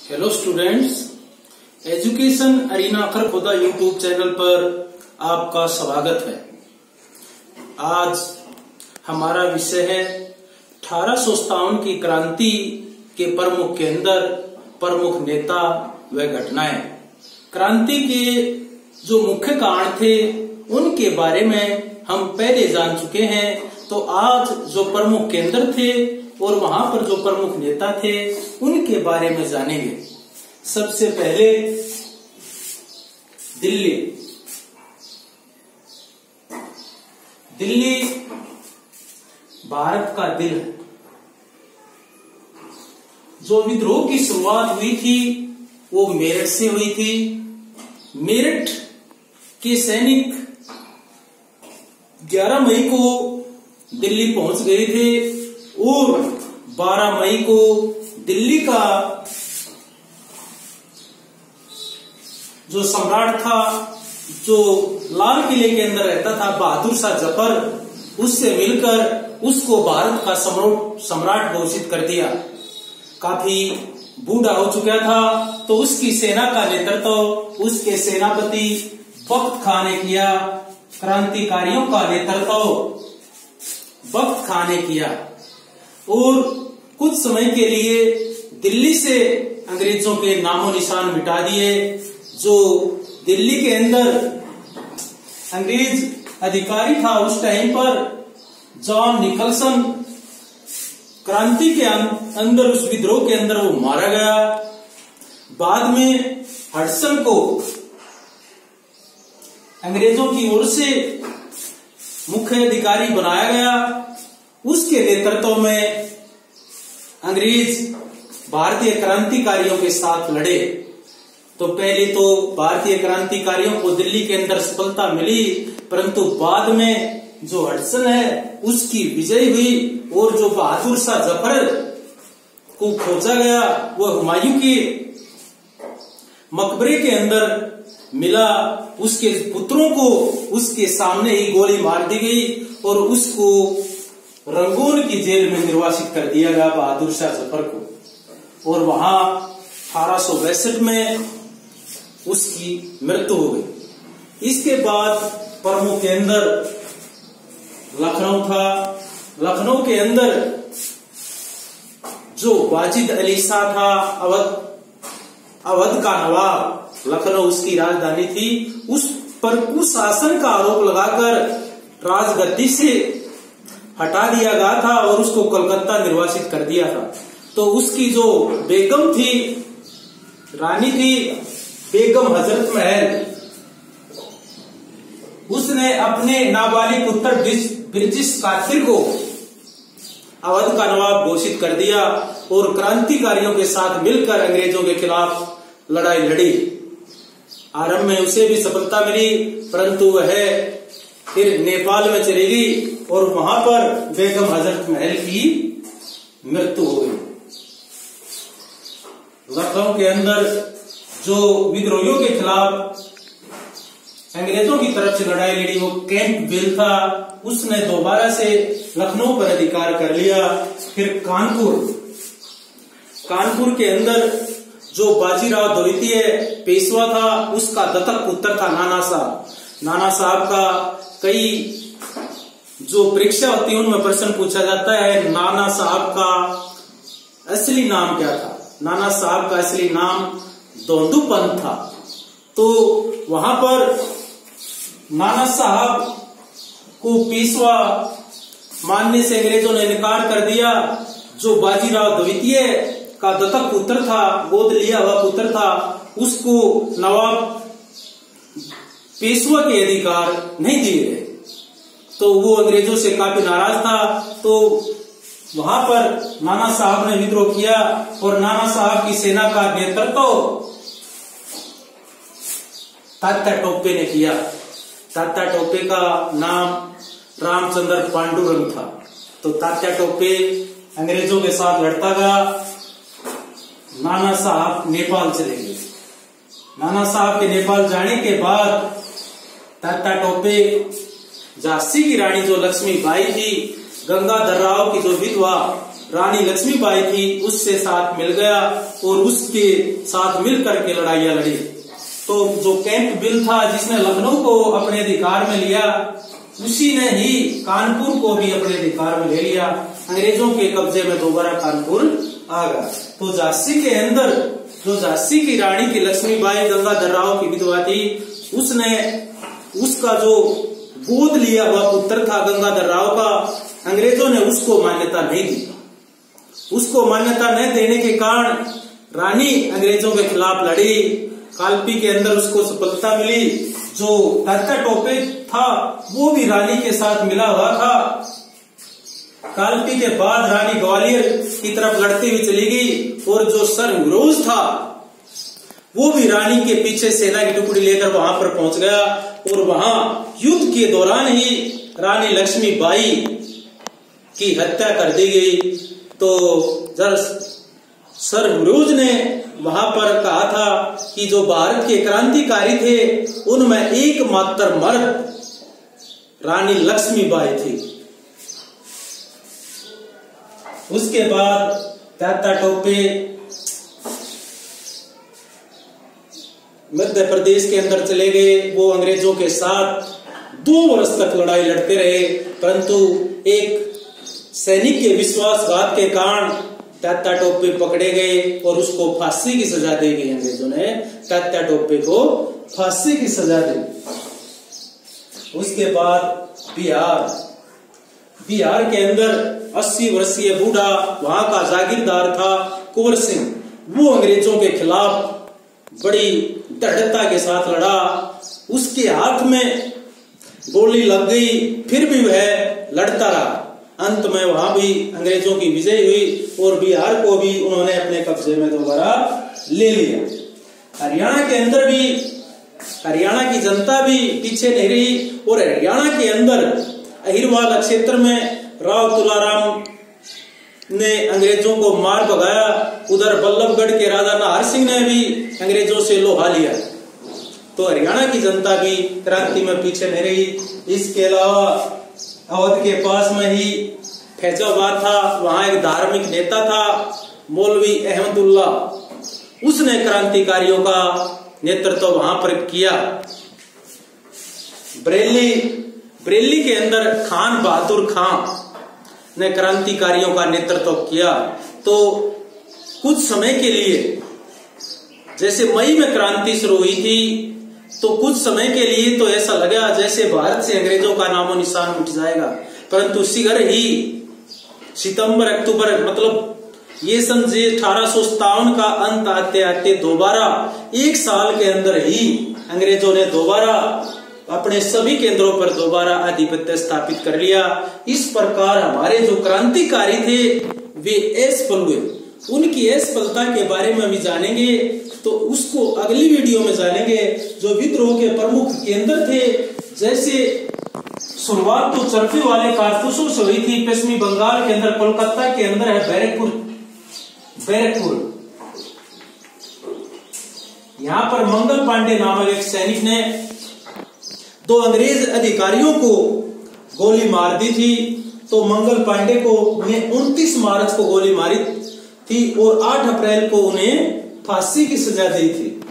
Hello students, education arena Kharkhoda YouTube channel पर आपका स्वागत है। आज हमारा विषय है 1857 की क्रांति के प्रमुख केंद्र, प्रमुख नेता व घटनाएं। क्रांति के जो मुख्य कारण थे उनके बारे में हम पहले जान चुके हैं, तो आज जो प्रमुख केंद्र थे और वहां पर जो प्रमुख नेता थे उनके बारे में जानेंगे। सबसे पहले दिल्ली। दिल्ली भारत का दिल है। जो विद्रोह की शुरुआत हुई थी वो मेरठ से हुई थी। मेरठ के सैनिक 11 मई को दिल्ली पहुंच गए थे और 12 मई को दिल्ली का जो सम्राट था, जो लाल किले के अंदर रहता था, बहादुर शाह जफर, उससे मिलकर उसको भारत का सम्राट घोषित कर दिया। काफी बूढ़ा हो चुका था, तो उसकी सेना का नेतृत्व उसके सेनापति बख्त खां ने किया। क्रांतिकारियों का नेतृत्व बख्त खां ने किया और कुछ समय के लिए दिल्ली से अंग्रेजों के नामो निशान मिटा दिए। जो दिल्ली के अंदर अंग्रेज अधिकारी था उस टाइम पर, जॉन निकलसन, क्रांति के अंदर, उस विद्रोह के अंदर वो मारा गया। बाद में हडसन को अंग्रेजों की ओर से मुख्य अधिकारी बनाया गया। उसके नेतृत्व में अंग्रेज भारतीय क्रांतिकारियों के साथ लड़े। तो पहले तो भारतीय क्रांतिकारियों को दिल्ली के अंदर सफलता मिली, परंतु बाद में जो हडसन है उसकी विजय हुई और जो बहादुर शाह जफर को खोजा गया वो हुमायूं के मकबरे के अंदर मिला। उसके पुत्रों को उसके सामने ही गोली मार दी गई और उसको रंगून की जेल में निर्वासित कर दिया गया बहादुर शाह जफर को, और वहां 1862 में उसकी मृत्यु हो गई। इसके बाद प्रमुख केंद्र लखनऊ था। लखनऊ के अंदर जो वाजिद अली शाह था, अवध का नवाब, लखनऊ उसकी राजधानी थी, उस पर कुशासन का आरोप लगाकर राजगद्दी से हटा दिया गया था और उसको कलकत्ता निर्वासित कर दिया था। तो उसकी जो बेगम थी, रानी थी बेगम हजरत महल, उसने अपने नाबालिग पुत्र ब्रिटिश कासिर को अवध का नवाब घोषित कर दिया और क्रांतिकारियों के साथ मिलकर अंग्रेजों के खिलाफ लड़ाई लड़ी। आरंभ में उसे भी सफलता मिली, परंतु वह फिर नेपाल में चली गई और वहां पर बेगम हजरत महल की मृत्यु हो गई। लखनऊ के अंदर जो विद्रोहियों के खिलाफ अंग्रेजों की तरफ से लड़ाई लड़ी वो कैंपबेल था, उसने दोबारा से लखनऊ पर अधिकार कर लिया। फिर कानपुर के अंदर जो बाजीराव द्वितीय पेशवा था, उसका दत्तक पुत्र था नाना साहब। नाना साहब का कई जो परीक्षा होती है उनमें प्रश्न पूछा जाता है, नाना साहब का असली नाम क्या था? नाना साहब का असली नाम दोंदूपंत था। तो वहां पर नाना साहब को पेशवा मानने से अंग्रेजों ने इनकार कर दिया। जो बाजीराव द्वितीय का दत्तक पुत्र था, गोद लिया हुआ पुत्र था, उसको नवाब पेशवा के अधिकार नहीं दिए गए। तो वो अंग्रेजों से काफी नाराज था। तो वहां पर नाना साहब ने विद्रोह किया और नाना साहब की सेना का नेतृत्व तात्या टोपे ने किया। तात्या टोपे का नाम रामचंद्र पांडुरंग था। तो तात्या टोपे अंग्रेजों के साथ लड़ता गया। नाना साहब नेपाल चले गए। नाना साहब के नेपाल जाने के बाद तात्या टोपे झांसी की रानी जो लक्ष्मीबाई थी, गंगाधर राव की जो विधवा, रानी लक्ष्मीबाई थी उससे साथ मिल गया और उसके साथ मिलकर के लड़ाइयां लड़ी। तो जो कैंप बिल था जिसने लखनऊ को अपने अधिकार में लिया, उसी ने ही कानपुर को भी अपने अधिकार में ले लिया। अंग्रेजों के कब्जे में दोबारा कानपुर आ गया। तो झांसी के अंदर जो झांसी की रानी की लक्ष्मीबाई गंगाधर राव की विधवा थी, उसने उसका जो गोद लिया हुआ पुत्र था गंगाधर राव का, अंग्रेजों ने उसको मान्यता नहीं दी। उसको मान्यता न देने के कारण रानी अंग्रेजों के खिलाफ लड़ी। कालपी के अंदर उसको सफलता मिली। जो तात्या टोपे था वो भी रानी के साथ मिला हुआ था। कालपी के बाद रानी ग्वालियर की तरफ लड़ती हुई चली गई और जो सर हुरोज था वो भी रानी के पीछे सेना की टुकड़ी लेकर वहां पर पहुंच गया और वहां युद्ध के दौरान ही रानी लक्ष्मीबाई की हत्या कर दी गई। तो जब सर हुरोज ने वहां पर कहा था कि जो भारत के क्रांतिकारी थे उनमें एकमात्र मर्द रानी लक्ष्मीबाई थी। उसके बाद तात्या टोपे मध्य प्रदेश के अंदर चले गए। वो अंग्रेजों के साथ 2 वर्ष तक लड़ाई लड़ते रहे, परंतु एक सैनिक के विश्वासघात के कारण तात्या टोपे पकड़े गए और उसको फांसी की सजा दी गई। अंग्रेजों ने तात्या टोपे को फांसी की सजा दी। उसके बाद बिहार के अंदर 80 वर्षीय बूढ़ा वहां का जागीरदार था कुंवर सिंह। वो अंग्रेजों के खिलाफ बड़ी दृढ़ता के साथ लड़ा। उसके हाथ में गोली लग गई, फिर भी वह लड़ता रहा। अंत में वहां भी अंग्रेजों की विजय हुई और बिहार को भी उन्होंने अपने कब्जे में दोबारा ले लिया। हरियाणा के अंदर भी हरियाणा की जनता भी पीछे नहीं रही और हरियाणा के अंदर अहिरवाल क्षेत्र में राव तुलाराम ने अंग्रेजों को मार भगाया। उधर बल्लभगढ़ के राजा नाहर सिंह ने भी अंग्रेजों से लोहा लिया। तो हरियाणा की जनता भी क्रांति में पीछे नहीं रही। इसके अलावा अवध के पास में ही फैजाबाद था, वहां एक धार्मिक नेता था मौलवी अहमदुल्ला। उसने क्रांतिकारियों का नेतृत्व वहां पर किया। बरेली के अंदर खान बहादुर खान ने क्रांतिकारियों का नेतृत्व किया। तो कुछ समय के लिए, जैसे मई में क्रांति शुरू हुई थी, तो कुछ समय के लिए तो ऐसा लगा जैसे भारत से अंग्रेजों का नामो निशान उठ जाएगा, परंतु शीघ्र ही सितंबर अक्टूबर मतलब ये सन 1857 का अंत आते आते दोबारा 1 साल के अंदर ही अंग्रेजों ने दोबारा अपने सभी केंद्रों पर दोबारा आधिपत्य स्थापित कर लिया। इस प्रकार हमारे जो क्रांतिकारी थे वे असफल हुए। उनकी असफलता के बारे में भी जानेंगे, तो उसको अगली वीडियो में जानेंगे। जो विद्रोह के प्रमुख केंद्र थे, जैसे शुरुआत तो चरखी वाले कारतूसों से हुई थी पश्चिमी बंगाल के अंदर, कोलकाता के अंदर है बैरकपुर। यहाँ पर मंगल पांडे नामक एक सैनिक ने 2 अंग्रेज अधिकारियों को गोली मार दी थी। तो मंगल पांडे को उन्हें 29 मार्च को गोली मारी थी और 8 अप्रैल को उन्हें फांसी की सजा दी थी।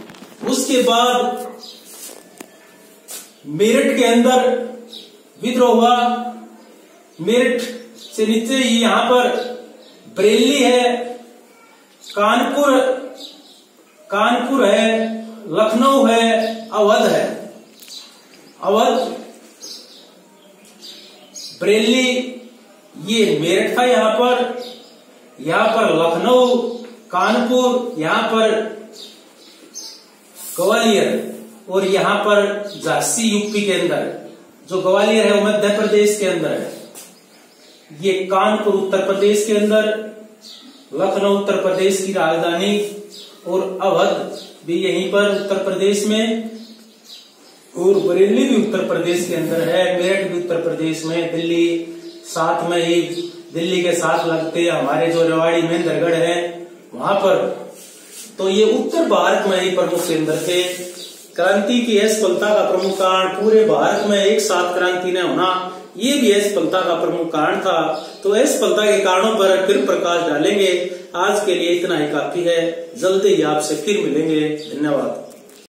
उसके बाद मेरठ के अंदर विद्रोह हुआ। मेरठ से नीचे ही यहाँ पर बरेली है, कानपुर है, लखनऊ है, अवध है। अवध, बरेली, ये मेरठ था यहाँ पर लखनऊ, कानपुर, यहाँ पर ग्वालियर और यहाँ पर झांसी यूपी के अंदर। जो ग्वालियर है वो मध्य प्रदेश के अंदर है। ये कानपुर उत्तर प्रदेश के अंदर, लखनऊ उत्तर प्रदेश की राजधानी और अवध भी यहीं पर उत्तर प्रदेश में, और बरेली भी उत्तर प्रदेश के अंदर है। मेरठ भी उत्तर प्रदेश में, दिल्ली साथ में ही, दिल्ली के साथ लगते हमारे जो रेवाड़ी महेंद्रगढ़ है वहां पर। तो ये उत्तर भारत में ही प्रमुख केंद्र थे। क्रांति की असफलता का प्रमुख कारण पूरे भारत में एक साथ क्रांति न होना, ये भी असफलता का प्रमुख कारण था। तो असफलता के कारणों पर फिर प्रकाश डालेंगे। आज के लिए इतना ही काफी है। जल्दी ही आपसे फिर मिलेंगे। धन्यवाद।